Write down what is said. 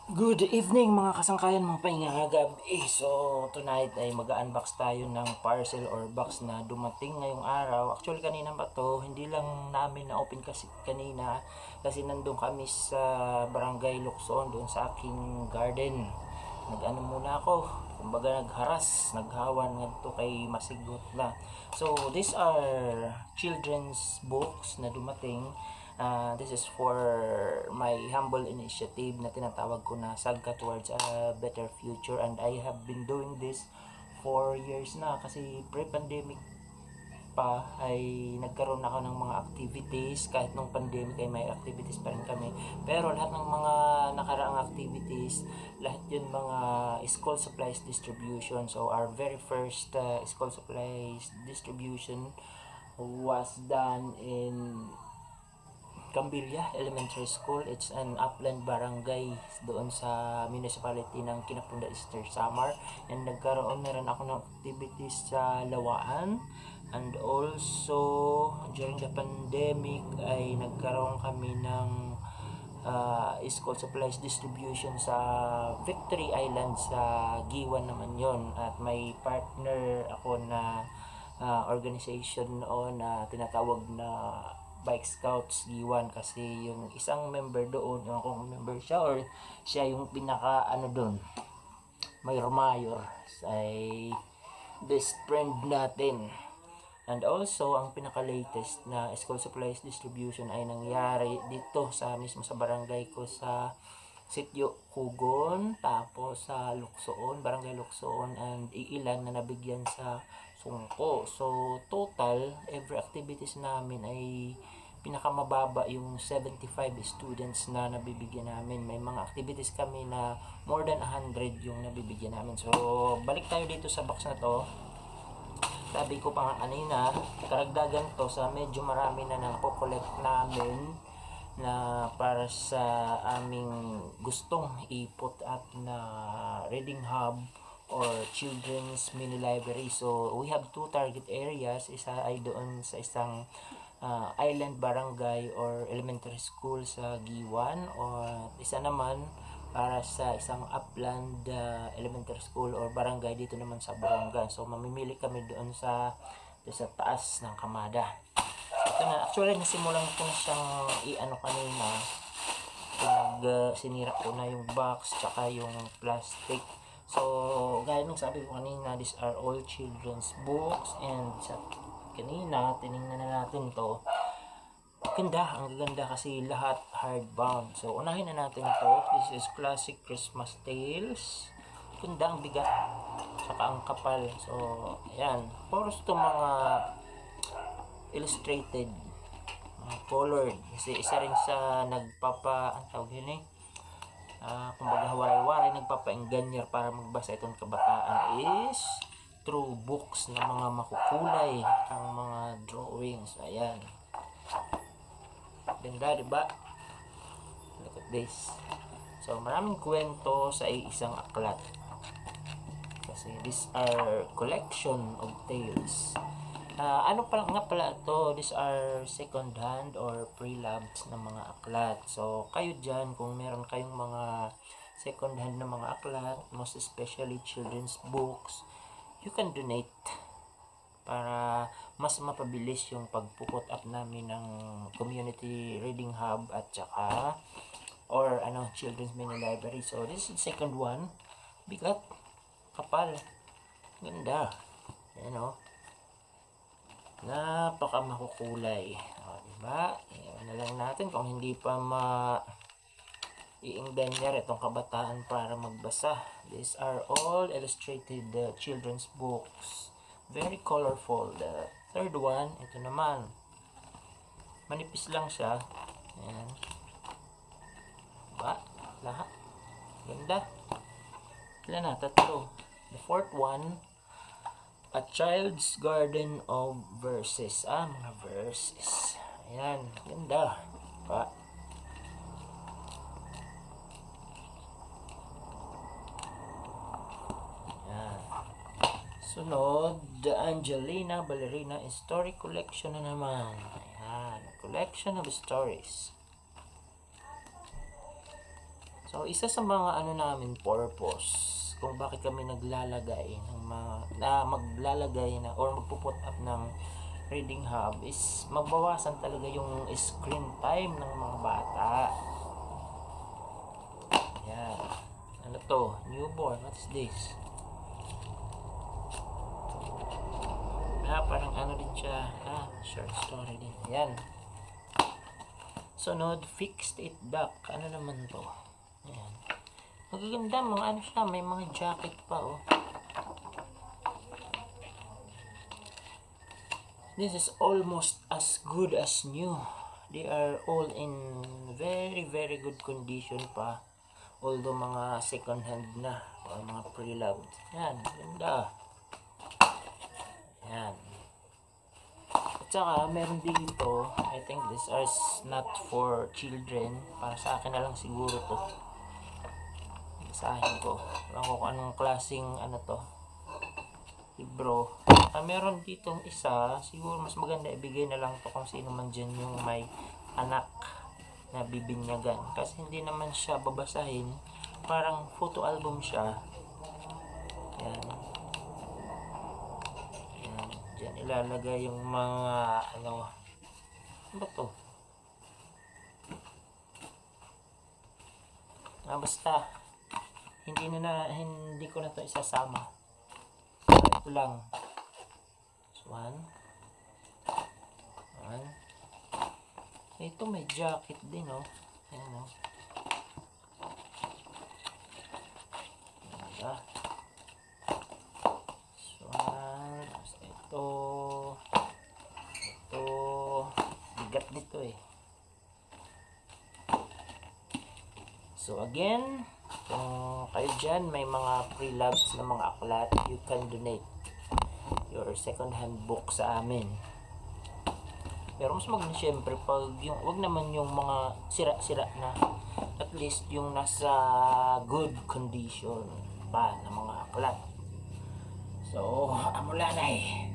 Good evening mga kasangkayan, mga pahinga gabi. So tonight ay mag-unbox tayo ng parcel or box na dumating ngayong araw. Actually kanina pa to, hindi lang namin na-open kasi kanina kasi nandun kami sa Barangay Lukson doon sa aking garden. Nag-ano muna ako, kumbaga naghawan ngadto kay masigot na. So these are children's books na dumating. This is for my humble initiative na tinatawag ko na Sagka Towards a Better Future, and I have been doing this for years na kasi pre-pandemic pa ay nagkaroon ako ng mga activities. Kahit nung pandemic ay may activities pa rin kami, pero lahat ng mga nakaraang activities, lahat yun mga school supplies distribution. So our very first school supplies distribution was done in Cambilya Elementary School. It's an upland barangay doon sa municipality ng Kinapunda Eastern Samar. And nagkaroon na rin ako ng activities sa Lawaan. And also, during the pandemic ay nagkaroon kami ng school supplies distribution sa Victory Island sa Giwan naman yon. At may partner ako na organization noon na tinatawag na Bike Scouts Giwan, kasi yung isang member doon, yung kung member siya or siya yung pinaka doon, mayor ay best friend natin. And also ang pinaka latest na school supplies distribution ay nangyari dito sa mismo sa barangay ko sa Sitio Kugon, tapos sa Luksoon, Barangay Luksoon, and iilan na nabigyan sa Sungko. So total every activities namin ay pinakamababa yung 75 students na nabibigyan namin. May mga activities kami na more than 100 yung nabibigyan namin. So balik tayo dito sa box na to. Sabi ko pa nga kanina, karagdagan to sa medyo marami na napo-collect namin na para sa aming gustong iput at na reading hub or children's mini library. So we have two target areas. Isa ay doon sa isang island barangay or elementary school sa Giwan, or isa naman para sa isang upland elementary school or barangay dito naman sa Borongan. So mamimili kami doon sa taas ng Kamada. Ito na, actually nasimulan ko na siyang kanina. Sinira ko na yung box tsaka yung plastic. So gaya nung sabi ko kanina, these are all children's books, and sa kanina tiningnan na natin to. Ang ganda kasi lahat hardbound. So unahin na natin to. This is Classic Christmas Tales. Ganda, ang bigat saka ang kapal. So ayan, poros to mga illustrated, colored, kasi isa rin sa ang tawag yun kumbaga wari-wari nagpapainganyer para magbasa itong kabataan is through books na mga makukulay ang mga drawings. Ayan, ganda diba? Look at this. So maraming kwento sa isang aklat kasi these are collection of tales. Ano pala nga pala ito, these are second hand or pre-loved na mga aklat. So kayo dyan, kung meron kayong mga second hand na mga aklat, most especially children's books, you can donate para mas mapabilis yung pagpukot up namin ng community reading hub at saka or children's mini library. So this is the second one. Bigat, kapal, ganda, napaka makukulay. Diba? Iyan na lang natin kung hindi pa iingganyer itong kabataan para magbasa. These are all illustrated children's books. Very colorful. The third one, ito naman. Manipis lang siya. Ayan. Diba? Lahat. Ganda. Ilan na? Tatlo. The fourth one, A Child's Garden of Verses. Mga verses. Ayan. Ganda. Diba? Sunod, The Angelina Ballerina Story Collection na naman. Ayan, collection of stories. So, isa sa mga ano namin purpose kung bakit kami naglalagay ng maglalagay na or magpo-put up ng reading hub is magbawasan talaga yung screen time ng mga bata. Yan. Ano to? Newborn. What is this? Parang ano din siya. Short story din. Yan. Sunod, fixed it back. Ano naman to? Ayan. Magaganda mga ano siya. May mga jacket pa, oh. This is almost as good as new. They are all in very, very good condition pa. Although mga second hand na. O mga pre-loved. Ayan. Ganda. Ayan. At saka, meron dito, I think this is not for children. Para sa akin na lang siguro to. Basahin ko. Ewan ko kung anong klaseng ano to. Libro. Meron ditong isa. Siguro mas maganda ibigay na lang to kung sino man dyan yung may anak na bibinyagan. Kasi hindi naman siya babasahin. Parang photo album siya. Yan. Diyan ilalagay yung mga ano ba to? Basta hindi ko na to isasama. Ito lang. One. Ito may jacket din, oh. Ayan, oh. Ayan. Ito bigat nito eh. So again, kung kayo dyan may mga pre-loved na mga aklat, you can donate your second hand book sa amin. Pero mas maganda syempre pag yung, wag naman yung mga sira-sira na, at least yung nasa good condition pa na mga aklat. So, amulanay.